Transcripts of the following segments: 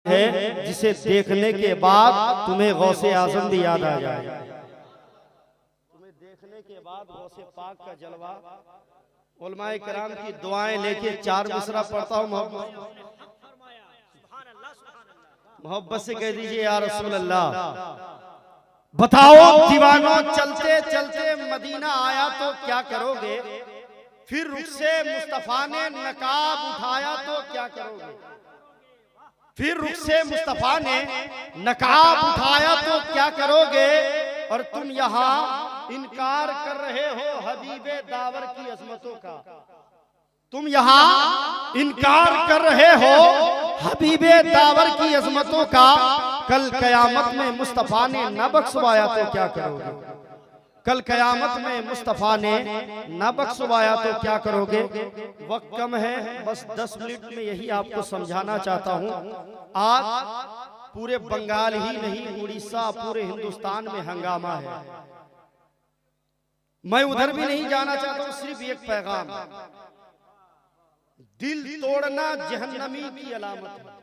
है जिसे देखने के बाद तुम्हें गौसे आजम भी याद आ जाए। तुम्हें देखने के बाद गौसे पाक का जलवा, उलमाए किराम की दुआएं लेके 4 मिसरा पढ़ता हूँ मोहब्बत से कह दीजिए या रसूल अल्लाह। बताओ दीवानों चलते चलते मदीना आया तो क्या करोगे, फिर रुख से मुस्तफा ने नकाब उठाया तो क्या करोगे, फिर रुख से मुस्तफा ने नकाब उठाया तो क्या करोगे, और तुम यहाँ इनकार कर रहे हो हबीबे दावर की अजमतों का, तुम यहाँ इनकार कर रहे हो हबीबे दावर की अजमतों का, कल कयामत में मुस्तफा ने न बख्शवाया तो क्या करोगे, कल कयामत में मुस्तफा ने न बख्शवाया तो क्या करोगे। वक्त कम है, बस 10 मिनट में यही आपको समझाना चाहता हूँ। आज पूरे बंगाल ही नहीं, उड़ीसा पूरे हिंदुस्तान में हंगामा है। मैं उधर भी नहीं जाना चाहता हूँ, सिर्फ एक पैगाम, दिल तोड़ना जहन्नमी की अलामत है।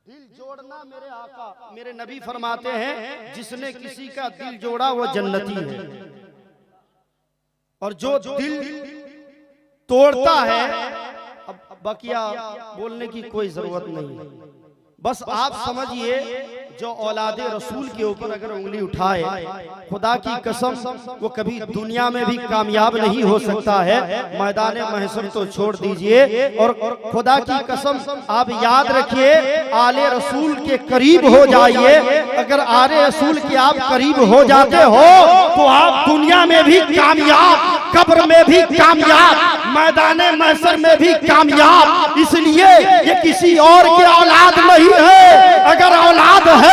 दिल जोड़ना, मेरे आका मेरे नबी फरमाते हैं जिसने किसी का दिल जोड़ा वो जन्नती है, और जो दिल तोड़ता है, अब बकिया बोलने की कोई जरूरत नहीं है, बस आप समझिए जो औलादे रसूल के ऊपर अगर उंगली उठाए, खुदा की कसम वो कभी दुनिया में भी कामयाब नहीं हो सकता है, मैदान महशर तो छोड़ दीजिए। और खुदा की कसम आप याद रखिए, आले रसूल के करीब हो जाइए, अगर आले रसूल के आप करीब हो जाते हो तो आप दुनिया में भी कामयाब, कब्र में भी कामयाब, मैदान महशर में भी कामयाब। इसलिए ये किसी और के औलाद नहीं है, अगर औलाद है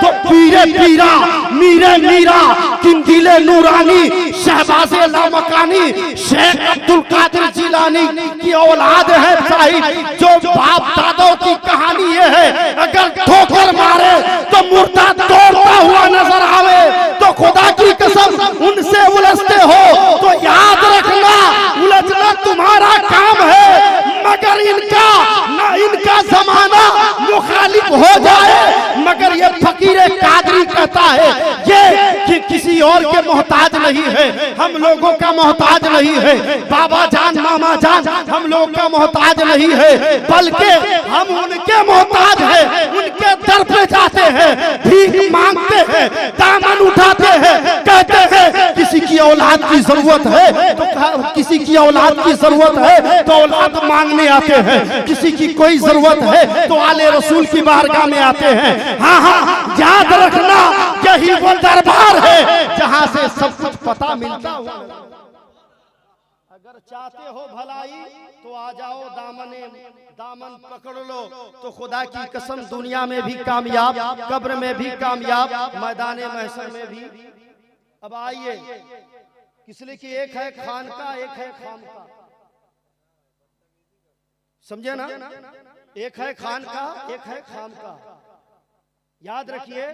तो पीरे पीरा मीरे मीरा किंदिले नूरानी शहबाज़े लामकानी शेख अब्दुल कादिर जिलानी की औलाद है साहिब। जो बाप दादों की कहानी ये है, अगर ठोकर मारे तो मुर्दा तोड़ता हुआ नजर आवे तो खुदा की कसम उनसे उलझते हो तो याद रखना उलझना तुम्हारा काम है, मगर इनका ना इनका जमाना मुखालिफ हो जाए। मगर ये फकीर कादरी कहता है ये कि किसी और के मोहताज नहीं है, हम लोगों का मोहताज नहीं है, बाबा जान मामा जान हम लोग का मोहताज नहीं है, बल्कि हम उनके मोहताज हैं। उनके दर पे जाते हैं, भीख मांगते हैं, दामन उठाते हैं, कहते हैं किसी की औलाद की जरूरत है तो किसी की औलाद की जरूरत है तो औलाद मांगने आते हैं, किसी की कोई जरूरत है तो आले रसूल की बारगाह में आते हैं। हाँ हाँ याद रखना, यही वो दरबार है जहाँ से सब कुछ पता मिलता हो। अगर चाहते हो भलाई तो आ जाओ, दामन पकड़ लो तो खुदा की कसम दुनिया में भी कामयाब, कब्र में भी कामयाब, मैदान महशर में भी। अब आइए, इसलिए कि एक है खानका एक है खामका, समझे ना, एक है खानका एक है खामका। याद रखिए,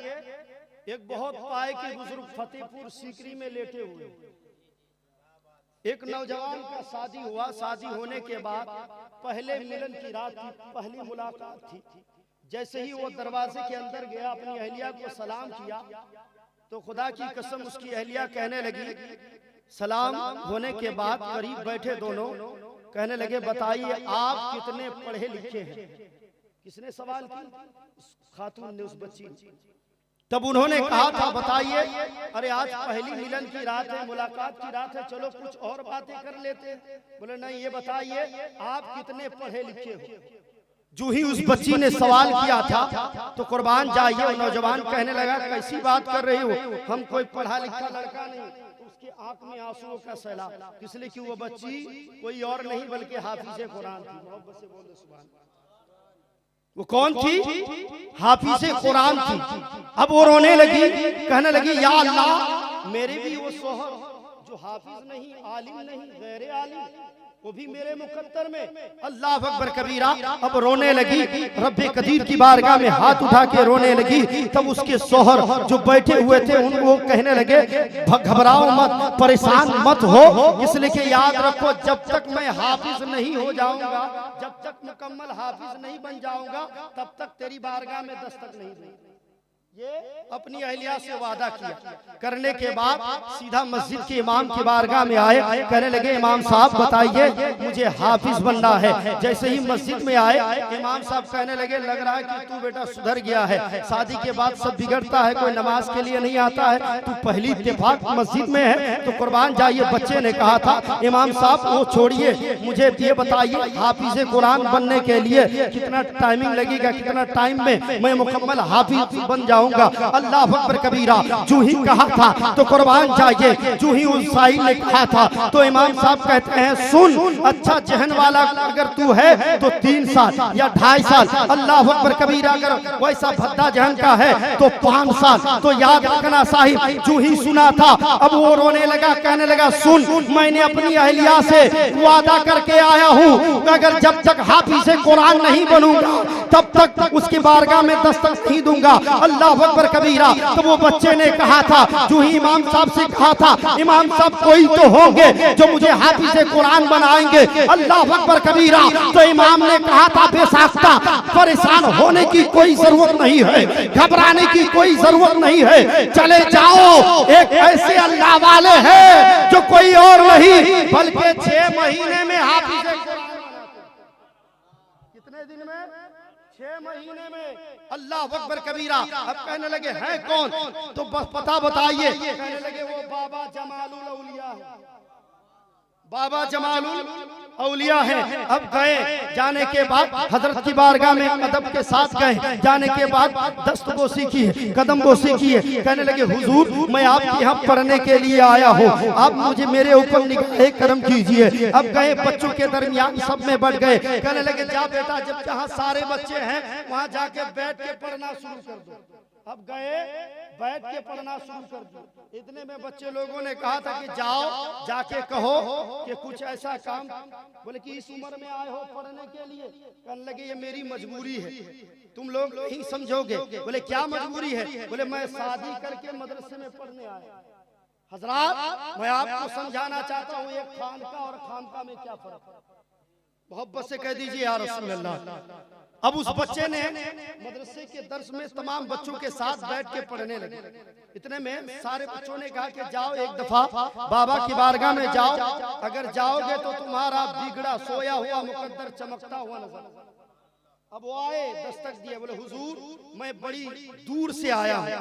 एक बहुत पाए के बुजुर्ग फतेहपुर सीकरी में लेटे हुए, एक नौजवान का शादी हुआ, शादी होने के बाद पहले मिलन की रात थी, पहली मुलाकात थी। जैसे ही वो दरवाजे के अंदर गया, अपनी अहलिया को सलाम किया तो खुदा की कसम उसकी अहलिया कहने लगी, सलाम होने के बाद करीब बैठे दोनों कहने लगे बताइए आप कितने पढ़े लिखे हैं। किसने सवाल किया? खातून ने, उस बच्ची। तब उन्होंने कहा था बताइए, अरे आज पहली मिलन की रात है, मुलाकात की रात है, चलो कुछ और बातें कर लेते। बोले नहीं, ये बताइए आप कितने पढ़े लिखे हो। जो ही उस बच्ची ने सवाल किया था तो कुर्बान जाइए नौजवान कहने लगा कैसी बात कर रही हो, हम कोई पढ़ा लिखा लड़का नहीं। उसके आंख में आंसुओं का सैलाब, इसलिए कि वो बच्ची कोई और नहीं बल्कि हाफिज़े कुरान थी। मोहब्बत से बोले सुभान। वो कौन थी? हाफिज़े कुरान थी। अब वो रोने लगी, कहने लगी या अल्लाह, मेरे भी वो सोहर जो हाफिज नहीं, आलिम नहीं, गैर आलिम, वो भी मेरे मुकद्दर में। अल्लाह अकबर कबीरा। अब रोने लगी, रब्बे कदीर की बारगाह में हाथ उठा के रोने लगी। तब उसके शोहर जो बैठे हुए थे उनको कहने लगे घबराओ मत, परेशान मत हो, इसलिए कि याद रखो जब तक मैं हाफिज नहीं हो जाऊंगा, जब तक मुकम्मल हाफिज नहीं बन जाऊंगा, तब तक तेरी बारगाह में दस्तक नहीं दूंगा। ये अपनी अहलिया से वादा किया। करने के बाद सीधा मस्जिद के इमाम की बारगाह में आए, कहने लगे इमाम साहब बताइए मुझे हाफिज बनना है। जैसे ही मस्जिद में आए इमाम साहब कहने लगे लग रहा है कि तू बेटा सुधर गया है, शादी के बाद सब बिगड़ता है, कोई नमाज के लिए नहीं आता है, तू पहली इत्तेफाक मस्जिद में है तो कुर्बान जाइए। बच्चे ने कहा था इमाम साहब वो छोड़िए, मुझे ये बताइए हाफिज कुरान बनने के लिए कितना टाइमिंग लगेगा, कितना टाइम में मैं मुकम्मल हाफिज बन जाऊंगा। अल्लाह अकबर कबीरा। जो ही कहा था तो कुर्बान जाइए, जो ही उस साहिल ने कहा था तो इमाम साहब कहते हैं सुन, अच्छा जहन वाला अगर तू है तो 3 साल या 2.5 साल, अल्लाह अकबर कबीरा अगर वैसा भद्दा जहन का है तो 5 साल। तो याद रखना साहिब, जो ही सुना था अब वो रोने लगा, कहने लगा सुन मैंने अपनी अहलिया से वादा करके आया हूँ अगर जब तक हाफिज कुरान नहीं बनूंगा तब तक उसकी बारगाह में दस्तक नहीं दूंगा। अल्लाह अकबर कबीरा। तो वो बच्चे ने कहा था, जो ही इमाम साहब से कहा था इमाम साहब कोई तो होंगे जो मुझे हाफिज कुरान बनाएंगे। अल्लाह अकबर कबीरा। तो इमाम ने कहा था बेसाख्ता परेशान होने की कोई जरूरत नहीं है, घबराने की कोई जरूरत नहीं है, चले जाओ एक ऐसे अल्लाह वाले हैं जो कोई और नहीं बल्कि 6 महीने में हाफिज कुरान। कितने दिन में? 6 महीने में। अल्लाह अकबर कबीरा। अब कहने लगे हैं कौन, तो बस पता बताइए। कहने लगे वो बाबा जमालुल औलिया है, बाबा जमालुल औलिया है। अब गए, जाने के बाद हजरत की बारगाह में अदब के साथ गए, जाने के बाद दस्तबोसी की है, कदम बोसी की है। कहने लगे हुजूर मैं आपके यहाँ पढ़ने के लिए आया हूँ, आप मुझे मेरे ऊपर निगाह करम कीजिए। अब गए बच्चों के दरमियान सब में बढ़ गए, कहने लगे जा बेटा जब जहाँ सारे बच्चे हैं वहाँ जाके बैठ के पढ़ना शुरू कर दो। अब गए बैठ के पढ़ना शुरू कर दो। इतने में बच्चे लोगों ने कहा था कि जाओ जाके कहो कि कुछ ऐसा काम, बोले कि इस उम्र में आए हो पढ़ने के लिए। कहने लगे ये मेरी मजबूरी है, तुम लोग नहीं समझोगे। बोले क्या मजबूरी है? बोले मैं शादी करके मदरसे में पढ़ने आया। हजरात मैं आपको समझाना चाहता हूँ एक खानका और खानका में क्या फर्क है। मोहब्बत से कह दीजिए या रसूल अल्लाह। अब उस बच्चे ने मदरसे के दर्स में तमाम बच्चों के साथ बैठ के पढ़ने लगे। इतने में सारे बच्चों ने कहा कि जाओ एक दफा बाबा की बारगाह में जाओ, अगर जाओगे तो तुम्हारा बिगड़ा सोया हुआ मुकद्दर चमकता हुआ नजर। अब वो आए, दस्तक दिए, बोले हुजूर मैं बड़ी दूर से आया हूँ,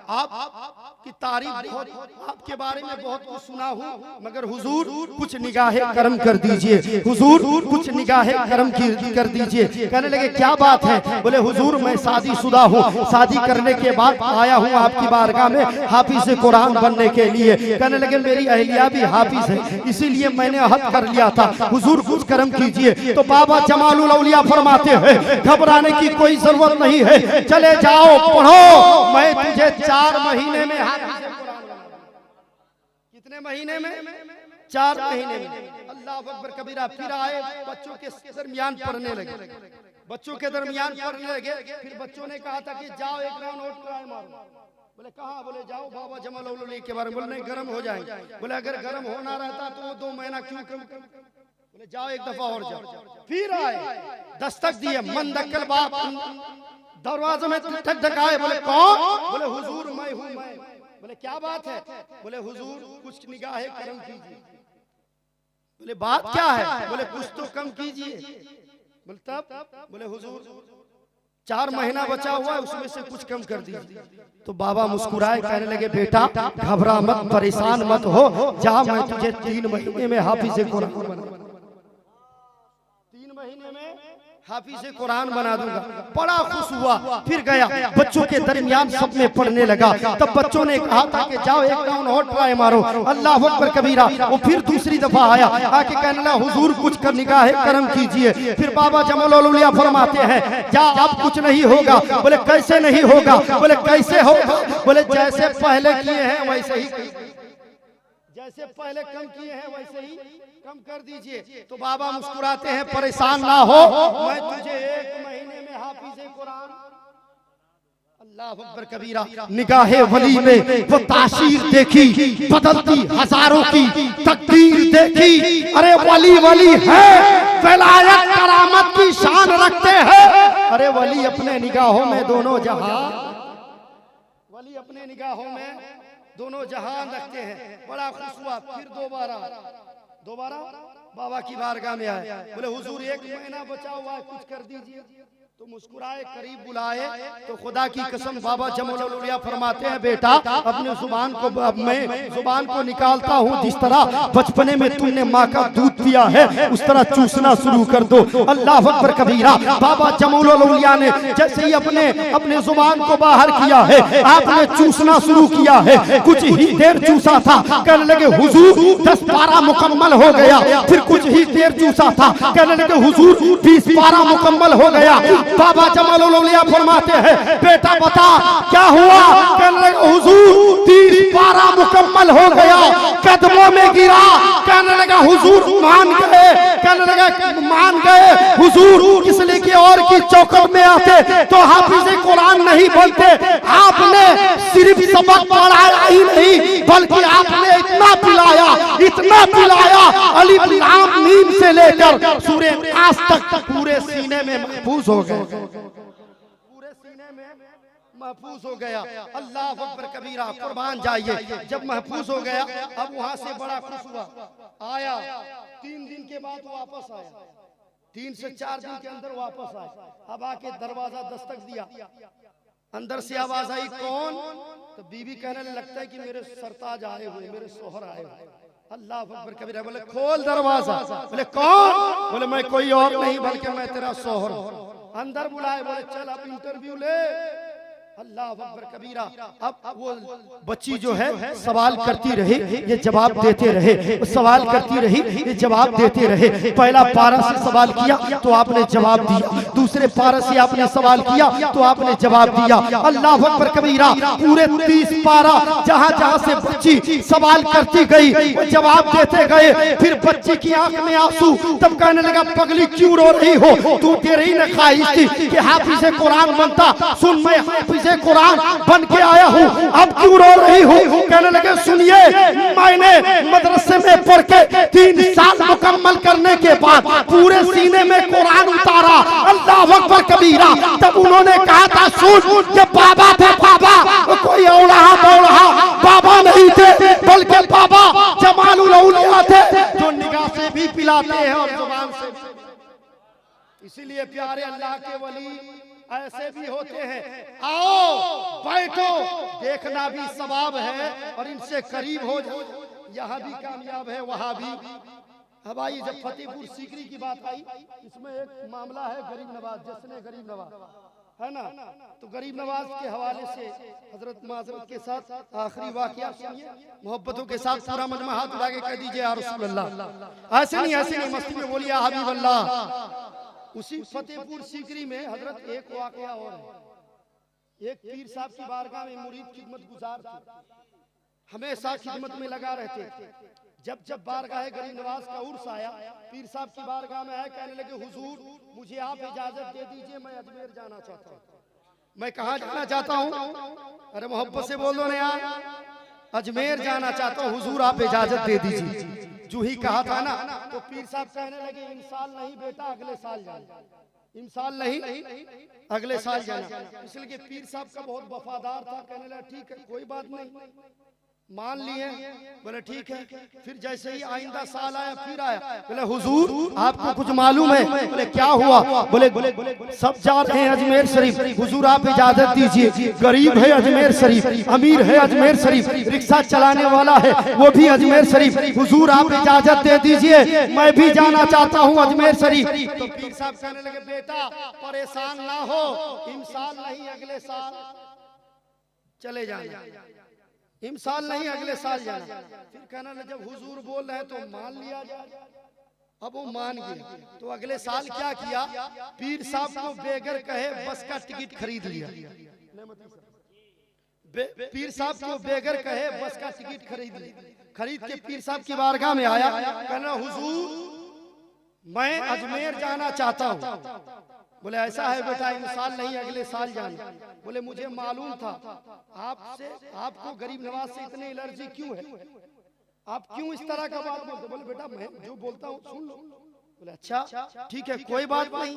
आप की तारीफ बहुत, आपके बारे में बहुत कुछ सुना हूँ, मगर हुजूर कुछ निगाहे करम कर दीजिए, हुजूर कुछ निगाहे करम कर दीजिए। कहने लगे क्या बात है? बोले हुजूर मैं शादीशुदा हूँ, शादी करने के बाद आया हूँ आपकी बारगाह में हाफिज कुरान बनने के लिए। कहने लगे मेरी अहलिया भी हाफिज है, इसीलिए मैंने अहद कर लिया था, हुजूर कुछ करम कीजिए। तो बाबा जमालुल औलिया फरमाते हैं घबराने की कोई जरूरत नहीं है, चले जाओ पढ़ो, मैं तुझे 4 महीने में हाफिज कुरान बनाऊंगा। कितने महीने में? 4 महीने में। अल्लाह अकबर कबीरा। फिर आए बच्चों के दरमियान पढ़ने लगे, बच्चों के दरमियान पढ़ने लगे। फिर बच्चों ने कहा था कि जाओ एक राउंड और ट्राई मारो। बोले कहाँ? बोले जाओ बाबा जमालुल औलिया के बारे में। बोले नहीं गर्म हो जाएंगे। बोले अगर गर्म होना रहता तो 2 महीना क्यों कम? बोले जाओ एक दफा और जाओ। फिर आए, दस्तक दिए, मन दक्कल बाप दरवाजे में ठक ठकाए। बोले कौन? बोले हुजूर मैं हूँ मैं। बोले क्या बात है? बोले हुजूर कुछ निगाहे करम कीजिए। बोले बात क्या है? बोले कुछ तो कम कीजिए। बोले तब? बोले हुजूर 4 महीना बचा हुआ है उसमें से कुछ कम कर दीजिए। तो बाबा मुस्कुराए, कहने लगे बेटा घबरा मत, परेशान मत हो, जा मैं तुझे 3 महीने में हाफिज कुरान बना, 3 महीने में हाफिज कुरान बना दूंगा। बड़ा खुश हुआ। फिर गया बच्चों के दरमियान सब में पढ़ने लगा। तब बच्चों ने कहा था कि जाओ एक राउंड और ट्राई मारो। अल्लाह अकबर कबीरा। वो फिर दूसरी दफा आया, आके कहने लगा हुजूर कुछ कर निगाहे करम कीजिए। फिर बाबा जमालुल औलिया फरमाते हैं जा अब कुछ नहीं होगा। बोले कैसे नहीं होगा? बोले कैसे होगा? बोले जैसे पहले किए हैं वैसे ही, जैसे पहले कम किए हैं वैसे ही कम कर दीजिए। तो बाबा मुस्कुराते हैं, परेशान ना हो, मैं तुझे 1 महीने में हाफिज़े कुरान। अल्लाह अकबर कबीरा। निगाहे वली में वो तासीर देखी, बदलती हजारों की तकदीर देखी। अरे वली वली है, विलायत करामत की शान रखते हैं। अरे वली अपने निगाहों में दोनों जहां, वली अपने निगाहों में दोनों जहान रखते हैं। बड़ा खुश हुआ, फिर दोबारा बाबा की बारगाह में आए, बोले हुजूर 1 महीना बचा हुआ है, कुछ कर दीजिए। तो मुस्कुराए, करीब बुलाए, तो खुदा की कसम बाबा जमाल औलिया फरमाते हैं, बेटा अपने जुबान को, अब मैं जुबान को निकालता हूँ, जिस तरह बचपने में तुमने माँ का दूध पिया है उस तरह चूसना शुरू कर दो। अल्लाह अकबर कबीरा। बाबा जमाल औलिया ने जैसे ही अपने जुबान को बाहर किया है, आपने चूसना शुरू किया है। कुछ ही देर चूसा था, कहने लगे हुजूर 10 पारा मुकम्मल हो गया। फिर कुछ ही देर चूसा था, कहने लगे हुजूर 20 पारा मुकम्मल हो गया। बाबा जमाल औलिया फरमाते हैं, बेटा बता क्या हुआ? कहने लगे हुजूर 30 पारा मुकम्मल हो गया। कदमों में गिरा, कहने लगा हुजूर मान गए। कहने लगा मान गए हुजूर, इसलिए कि और की चौकट में आते तो हाफिज़े कुरान नहीं बनते। आपने सिर्फ सबक पढ़ाया ही नहीं, बल्कि आपने इतना पिलाया अलिफ लाम मीम से लेकर सूरे नास तक पूरे सीने में महफूज हो गए, पूरे सीने में महफूज हो गया। अल्लाह अकबर कबीरा। कुर्बान जाइए। जब महफूज हो गया, अब वहां से बड़ा खुश हुआ, आया 3 दिन के बाद वापस आया, 3 से 4 दिन के अंदर वापस आया। अब आके दरवाजा दस्तक दिया, अंदर से आवाज आई, कौन? तो बीवी कहने लगता है कि मेरे सरताज आए हुए, मेरे सोहर आए हुए। अल्लाह अकबर कबीरा। बोले खोल दरवाजा। बोले कौन? बोले मैं कोई और नहीं बल्कि मैं तेरा सोहर। अंदर बुलाए, बोले चल अब इंटरव्यू ले। अल्लाह अकबर कबीरा। अब वो बच्ची जो है सवाल करती रही, ये जवाब देते रहे, सवाल करती रही, ये जवाब देते रहे। पहला पारा से सवाल किया तो आपने जवाब दिया, दूसरे पारा से आपने सवाल किया तो आपने जवाब दिया। अल्लाह अकबर कबीरा। पूरे 30 पारा जहां जहां से बच्ची सवाल करती गई, वो जवाब देते गए। फिर बच्ची की आंख में आंसू, तब कहने लगा पगली क्यों रो रही हो? तू तेरी ही न ख्वाहिश थी कि हाफिज़े कुरान बनता। सुन, मैं हाफिज़े कुरान बन के आया हूँ, अब क्यों रो रही हूँ? कहने लगे सुनिए, मैंने मदरसे में पढ़ के 3 साल मुकम्मल करने के बाद पूरे सीने में कुरान उतारा। अल्लाह अकबर कबीरा। तब उन्होंने कहा था सुन, कि बाबा थे, बाबा कोई औलाहा बौलाहा बाबा नहीं थे, बल्कि बाबा जमाल औलिया थे, जो निगाह से भी पिलाते हैं और जुबान से। इसीलिए प्यारे अल्लाह के वली ऐसे भी होते हैं। आओ बैठो, देखना भी सवाब है और इनसे करीब हो जाओ, यहाँ भी कामयाब है, वहाँ भी। अब आई जब फतेहपुर सीकरी की बात आई, इसमें एक मामला है गरीब नवाज, जश्न गरीब नवाज है ना। तो गरीब नवाज के हवाले से हजरत माजरत के साथ आखिरी वाकया सुनिए, मोहब्बतों के साथ पूरा मजमा हाथ उठा के कह दीजिए या रसूल अल्लाह। ऐसे नहीं मस्ती में बोलिए या हबीब अल्लाह। उसी फतेहपुर सीकरी में हजरत एक वाकया और है। एक पीर साहब की बारगाह में मुरीद खिदमत गुजार थे, हमेशा खिदमत में लगा रहते थे। जब बारगाह गरीब नवाज का उर्स आया, पीर साहब की बारगाह में आए, कहने लगे हुजूर मुझे आप इजाजत दे दीजिए, मैं अजमेर जाना चाहता हूँ। मैं कहाँ जाना चाहता हूँ? अरे मोहब्बत से बोलो ना यार, अजमेर जाना चाहता हूँ, हुजूर आप इजाजत दे दीजिए। जो ही कहा था ना, तो पीर साहब कहने लगे इंसाल नहीं बेटा, अगले साल जाना। इंसाल नहीं, अगले साल जाना। इसलिए पीर साहब का बहुत वफादार था, कहने लगा ठीक है कोई बात नहीं, मान लिए। बोले ठीक है। फिर जैसे ही आइंदा साल आया, फिर आया, बोले हुजूर आपको कुछ मालूम है? बोले क्या हुआ? बोले सब जा रहे हैं अजमेर शरीफ, हुजूर आप इजाजत दीजिए। गरीब है अजमेर शरीफ, अमीर है अजमेर शरीफ, रिक्शा चलाने वाला है वो भी अजमेर शरीफ, हुजूर आप इजाजत दे दीजिए, मैं भी जाना चाहता हूँ अजमेर शरीफ। तो पीर साहब कहने लगे बेटा परेशान ना हो, इंसान नहीं अगले साल चले जाना, इमसाल नहीं अगले साल जाना। फिर कहना ना जब हुजूर बोल रहे हैं तो मान लिया जाए। अब वो मान गया, तो अगले साल क्या किया? पीर साहब को बेगर कहे बस का टिकट खरीद लिया। पीर साहब को बेगर कहे बस का टिकट खरीद के पीर साहब की बारगाह में आया, कहना हुजूर मैं अजमेर जाना चाहता हूँ। बोले ऐसा है बेटा, इन साल नहीं अगले साल जाना। बोले मुझे मालूम था आपको गरीब नवाज से इतनी एलर्जी क्यों है, आप क्यों इस तरह का बात बोलते? बोले बेटा मैं जो बोलता हूँ सुन लो। बोले अच्छा ठीक है कोई बात नहीं।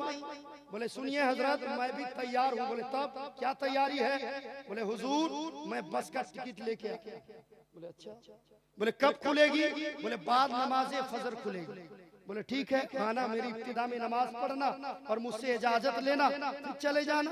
बोले सुनिए हजरत मैं भी तैयार हूँ। बोले तब क्या तैयारी है? बोले हुजूर मैं बस का टिकट लेके आया। बोले अच्छा। बोले कब खुलेगी? बोले बाद नमाज फजर खुलेगी। बोले ठीक है आना, मेरी इब्तिदा में नमाज पढ़ना और मुझसे इजाजत लेना, फिर चले जाना।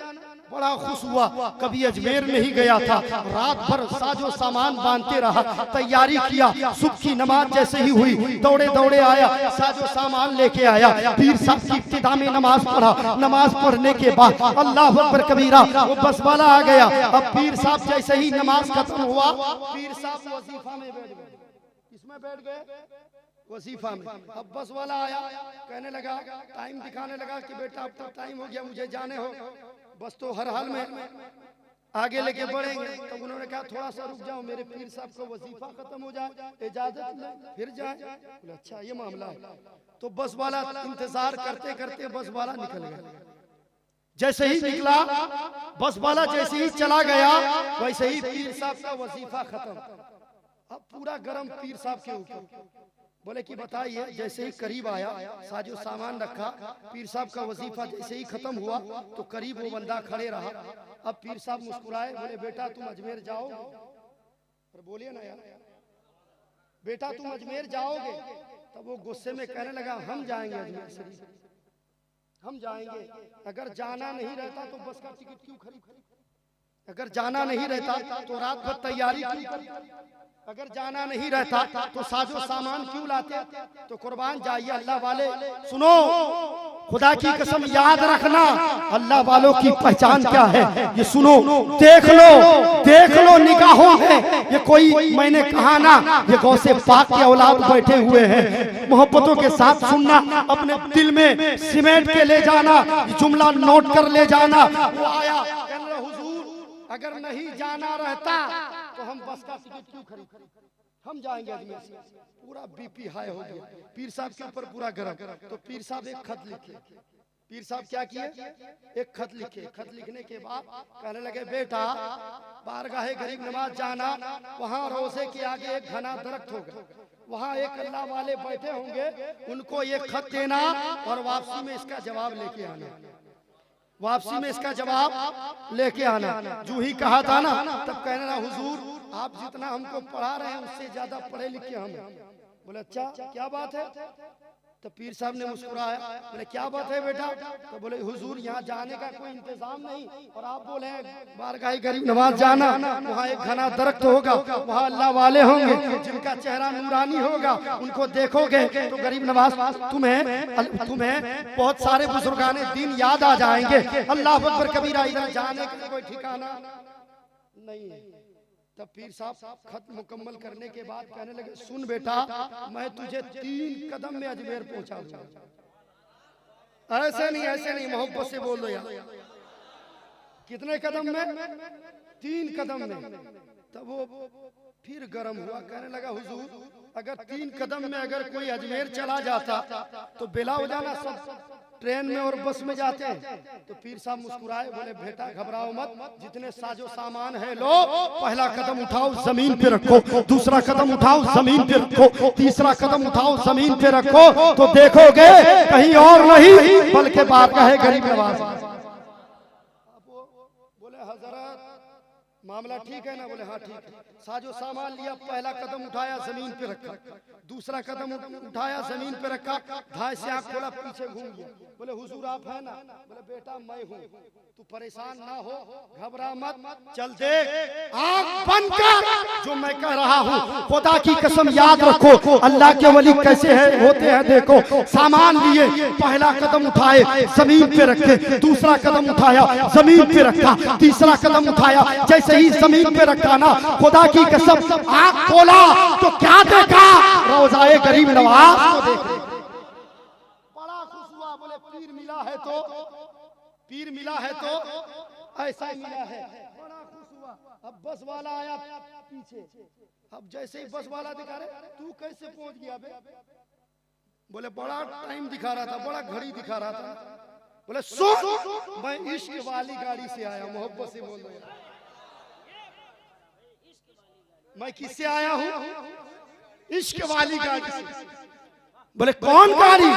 बड़ा खुश हुआ, कभी अजमेर नहीं गया था। रात भर साजो सामान बांधते रहा, तैयारी किया। सुबह की नमाज जैसे ही हुई दौड़े दौड़े आया, साजो सामान लेके आया। पीर साहब की इब्तिदा में नमाज पढ़ा। नमाज पढ़ने के बाद अल्लाह अकबर कबीरा, वो बस वाला आ गया। अब पीर साहब जैसे ही नमाज खत्म हुआ, पीर साहब वजीफा में बैठ गए। किसमें बैठ गए? वजीफा में। अब बस वाला आया, कहने लगा, टाइम दिखाने लगा कि बेटा अब तक टाइम हो गया, मुझे जाने हो। बस तो हर हाल में आगे लेके बढ़ेंगे। तो उन्होंने कहा थोड़ा सा रुक जाओ, मेरे पीर साहब को वजीफा खत्म हो जाए, इजाजत ले फिर जाए। बोले अच्छा ये मामला है। तो बस वाला इंतजार करते करते बस वाला निकल गया। जैसे ही निकला बस वाला, जैसे ही चला गया वैसे ही पीर साहब का वजीफा खत्म। अब पूरा गरम पीर साहब के ऊपर। बोले कि बताइए, जैसे ही करीब आया, साजो सामान रखा, पीर साहब का वजीफा जैसे ही खत्म हुआ तो करीब वो बंदा खड़े रहा। अब पीर साहब मुस्कुराए, बोले बेटा तुम अजमेर जाओगे? पर बोलिए ना यार, बेटा तुम अजमेर जाओगे? तब वो गुस्से में कहने लगा हम जाएंगे अजमेर शरीफ, हम जाएंगे। अगर जाना नहीं रहता तो बस का टिकट क्यों खरीद? अगर जाना नहीं रहता तो रात भर तैयारी क्यों करते? अगर जाना नहीं रहता तो साजो सामान क्यों लाते? तो कुर्बान जाइए अल्लाह वाले, सुनो खुदा की कसम याद रखना अल्लाह वालों की पहचान क्या है। ये सुनो, देख लो निगाहों है। ये कोई मैंने कहा ना, ये गौसे पाक के औलाद बैठे हुए हैं। मोहब्बतों के साथ सुनना, अपने दिल में सीमेंट के ले जाना, जुमला नोट कर ले जाना। वो आया, हुजूर अगर नहीं जाना रहता तो हम बस का टिकट क्यों खरीद? हम जाएंगे अजमेर से। पूरा बीपी हाई हो गया पीर साहब के ऊपर, पूरा गरम। तो पीर साहब एक खत लिखे। पीर साहब क्या किए? एक खत लिखे। खत लिखने के बाद कहने लगे बेटा बारगाहे गरीब नवाज जाना, वहाँ रोजे के आगे एक घना दरख्त होगा, वहाँ एक अल्लाह वाले बैठे होंगे, उनको ये खत देना और वापसी में इसका जवाब लेके आना। वापसी में इसका जवाब लेके आना। जो ही कहा था ना, तब कहने लगा हुजूर आप जितना हमको पढ़ा रहे हैं उससे ज्यादा पढ़े लिखे हम। बोले अच्छा क्या बात है? तो पीर साहब ने मुस्कुराया, बोले क्या बात है बेटा? तो बोले हुजूर यहाँ जाने का कोई इंतजाम नहीं और आप बोले बारगाह गरीब नवाज जाना, वहाँ एक घना दरख्त होगा, वहाँ अल्लाह वाले होंगे जिनका चेहरा नूरानी होगा, उनको देखोगे तो गरीब नवाज तुम्हें बहुत सारे बुजुर्गाने दीन याद आ जाएंगे। अल्लाह अकबर कबीरा, इधर जाने का कोई ठिकाना नहीं। तब पीर साहब खत मुकम्मल करने के बाद कहने लगे सुन बेटा, मैं तुझे 3 कदम में अजमेर पहुंचा दूंगा। ऐसे नहीं मोहब्बत से बोल दो यार। कितने कदम में? 3 कदम में। तब वो फिर गर्म हुआ, कहने लगा हुजूर अगर 3 कदम में अगर कोई अजमेर चला जाता तो बेला हो जाना, सब ट्रेन में और बस में जाते हैं। तो पीर साहब मुस्कुराए, बोले बेटा घबराओ मत, जितने साजो सामान है लो, पहला कदम उठाओ जमीन पे रखो, दूसरा कदम उठाओ जमीन पे रखो, तीसरा कदम उठाओ जमीन पे रखो, तो देखोगे कहीं और नहीं बल्कि बारगाह गरीब नवाज। बोले हजरत मामला ठीक है ना? बोले हाँ ठीक है। साजो सामान लिया, पहला कदम उठाया जमीन पे रखा, दूसरा कदम उठाया जमीन पे रखा, धाय से आंख खोला, पीछे घूम गया। बोले हुजूर आप है ना? बोले बेटा मैं हूँ, तू परेशान ना हो, घबरा मत, चल देख आंख बंद कर जो मैं कह रहा हूँ। खुदा की कसम याद रखो अल्लाह के वली कैसे है होते हैं। देखो सामान लिए, पहला कदम उठाए जमीन पे रखे, दूसरा कदम उठाया जमीन पे रखा, तीसरा कदम उठाया, जैसे ही जमीन पे रखा ना, खुदा की कसम आंख खोला तो क्या देखा? रोज़ाए गरीब नवाज को देखा। बड़ा खुश हुआ, बोले पीर मिला है तो ऐसा मिला है। बड़ा खुश हुआ। अब बस वाला आया पीछे, अब जैसे ही बस वाला दिखा रहे, तू कैसे पहुंच गया बे? बोले बड़ा टाइम दिखा रहा था, बड़ा घड़ी दिखा रहा था। बोले सुन, मैं इश्क वाली गाड़ी से आया, मोहब्बत से बोल रहा। मैं किससे आया हूँ? इश्क वाली गाड़ी से। बोले कौन गाड़ी?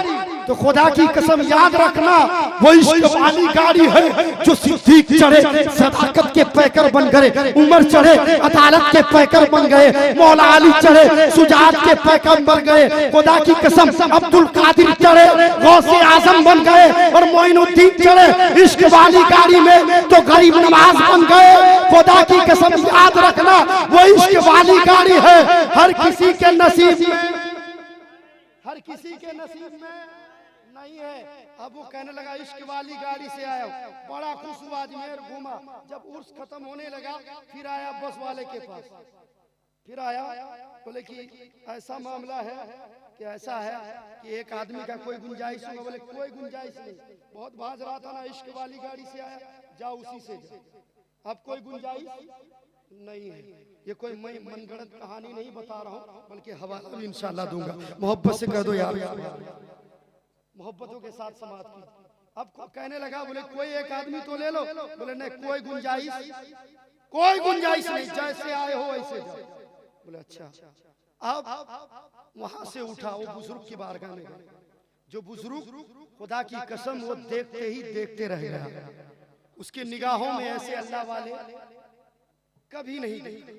तो खुदा की कसम याद रखना, वो इश्क वाली गाड़ी है जो सिद्दीक चढ़े सदाकत के पैकर बन गए, उमर चढ़े अदालत के पैकर बन गए, मौला अली चढ़े सुजात के पैकर बन गए, खुदा की कसम अब्दुल कादिर चढ़े गौसे आजम बन गए, और मोइनुद्दीन चढ़े इश्क वाली गाड़ी में तो गरीब नवाज बन गए। खुदा की कसम याद रखना, वो इश्क वाली गाड़ी है हर किसी के नसीब में, हर किसी के नसीब में नहीं है। अब वो कहने लगा इश्क वाली गाड़ी से आया, बड़ा खुश हुआ, अजमेर घूमा। जब उर्स खत्म होने लगा, फिर आया बस वाले के पास, फिर आया, बोले कि ऐसा मामला है कि ऐसा है कि एक आदमी का कोई गुंजाइश होगा? बोले कोई गुंजाइश नहीं, बहुत भाज रहा था ना, इश्क वाली गाड़ी से आया, जाओ उसी से जाओ। अब कोई गुंजाइश नहीं है। ये कोई मैं मनगढ़ंत कहानी नहीं बता रहा हूँ, बल्कि हवाला भी इंशाल्लाह दूंगा। मोहब्बत से कह दो यार, मोहब्बतों के साथ समाप्त की। अब कहने लगा, बोले कोई एक आदमी तो ले लो। बोले नहीं, कोई गुंजाइश, कोई गुंजाइश नहीं, जैसे आए हो वैसे जाओ। बोले अच्छा। अब वहां से उठा, वो बुजुर्ग की बारगाह में गए। जो बुजुर्ग खुदा की कसम वो देखते ही देखते रह गया, उसके निगाहों में ऐसे अल्लाह वाले कभी नहीं देखे।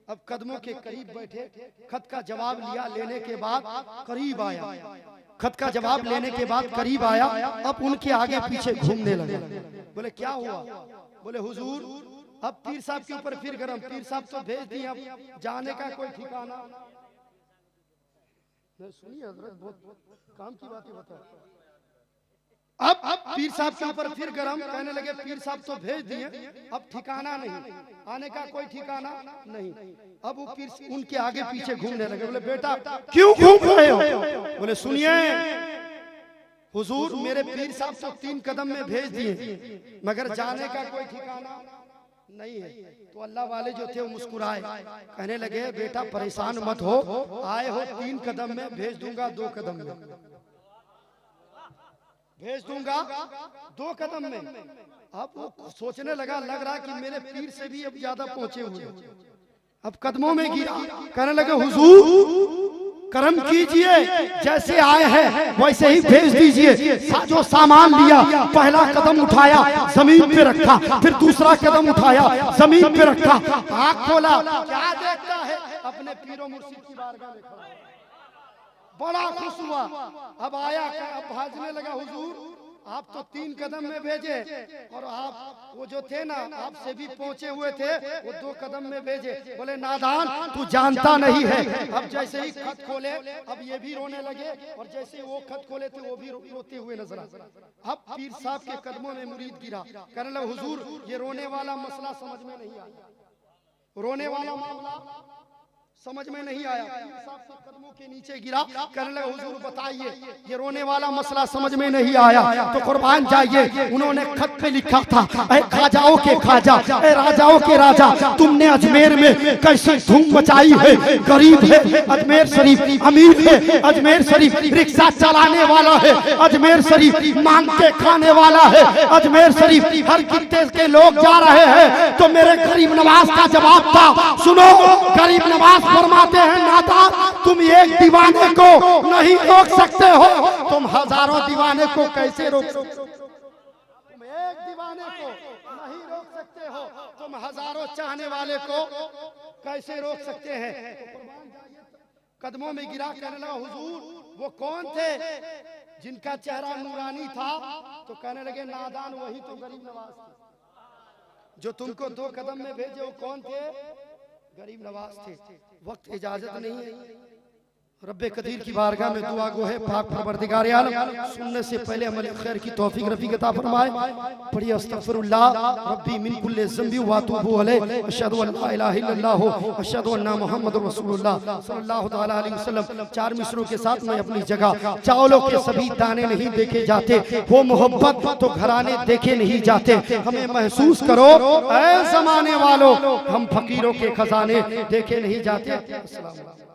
अब कदमों के करीब बैठे, खत का जवाब लिया, लेने के बाद करीब आया, खत का जवाब लेने के बाद करीब आया। अब उनके आगे पीछे घूमने लगे। बोले क्या हुआ? बोले हुजूर, अब पीर साहब के ऊपर फिर गरम, पीर साहब तो भेज दिए, अब जाने का कोई ठिकाना। सुनिए हजरत, बहुत काम की बातें बता। अब पीर साहब के ऊपर फिर गरम, कहने लगे पीर साहब तो भेज दिए, अब ठिकाना नहीं, आने का कोई ठिकाना नहीं। अब वो पीर उनके आगे पीछे घूमने लगे। बोले बेटा क्यों घूम रहे हो? बोले सुनिए हुजूर, मेरे पीर साहब तो 3 कदम में भेज दिए, मगर जाने का कोई ठिकाना नहीं है। तो अल्लाह वाले जो थे वो मुस्कुराए, कहने लगे बेटा परेशान मत हो, आए हो 3 कदम में, भेज दूंगा 2 कदम में, भेज दूंगा 2 कदम में। अब वो सोचने लगा, लग रहा कि मेरे पीर से भी अब ज्यादा पहुंचे हुए। अब कदमों में गिरा, कहने लगे हुजूर करम कीजिए, जैसे आए हैं वैसे ही भेज दीजिए। जो सामान लिया, पहला कदम उठाया जमीन पे रखा, फिर दूसरा कदम उठाया जमीन पे रखा, आँख खोला, क्या देखता है? अपने पीरो मुर्शिद की बारगाह में खड़ा। बड़ा खुश हुआ। अब आया, अब भाजने लगा, हुजूर आप तो 3 कदम में भेजे, और आप वो जो थे ना आपसे भी पहुंचे हुए थे, वो 2 कदम में भेजे। बोले नादान, तू जानता नहीं है। अब जैसे ही खत खोले, अब ये भी रोने लगे, और जैसे वो खत खोले थे वो भी रोते हुए नजर आ। अब पीर साहब के कदमों में मुरीद गिरा, कहने लगा हुजूर ये रोने वाला मसला समझ में नहीं आया, रोने वाला मामला समझ में नहीं आया। कदमों के नीचे गिरा, कहने लगा हुजूर बताइए, ये रोने वाला मसला समझ में नहीं आया तो कुर्बान जाइए। उन्होंने खत पे लिखा था, ऐ खाजाओं के खाजा, ऐ राजाओं के राजा, तुमने अजमेर में कैसी धूम मचाई है। गरीब है अजमेर शरीफ, अमीर है अजमेर शरीफ, रिक्शा चलाने वाला है अजमेर शरीफ, मांग के खाने वाला है अजमेर शरीफ, हर कित्ते के लोग जा रहे हैं। तो मेरे गरीब नवाज का जवाब था, सुनो गरीब नवाज फरमाते हैं नादान, तुम एक दीवाने को नहीं रोक सकते हो, तुम हजारों दीवाने को कैसे रोक सकते हो? तुम एक दीवाने को नहीं रोक सकते हो, तुम हजारों चाहने वाले को कैसे रोक सकते हैं? कदमों में गिरा, कहने लगा हुजूर वो कौन थे जिनका चेहरा नूरानी था? तो कहने लगे नादान वही तो गरीब नवाज थे जो तुमको 2 कदम में भेजे। वो कौन थे? गरीब नवाज थे। वक्त इजाजत नहीं है, रब्बे कदीर की बारगाह में दुआ गो है, पाक परवरदिगार आलम सुनने से पहले अमल खैर की तौफीक रफीक अता फरमाए। पढ़िए अस्तगफिरुल्लाह रब्बी मिन कुल्लि ज़ंबि व अतूबु अलैहि अशहदु अन ला इलाहा इल्लल्लाह अशहदु अन्ना मुहम्मदुर रसूलुल्लाह सल्लल्लाहु तआला अलैहि वसल्लम। चार मिसरों के साथ मैं अपनी जगह, चावलों के सभी दाने नहीं देखे जाते, वो मोहब्बत तो घराने देखे नहीं जाते। हमें महसूस करो ऐ ज़माने वालों, हम फकीरों के खजाने देखे नहीं जाते। अस्सलाम वालेकुम।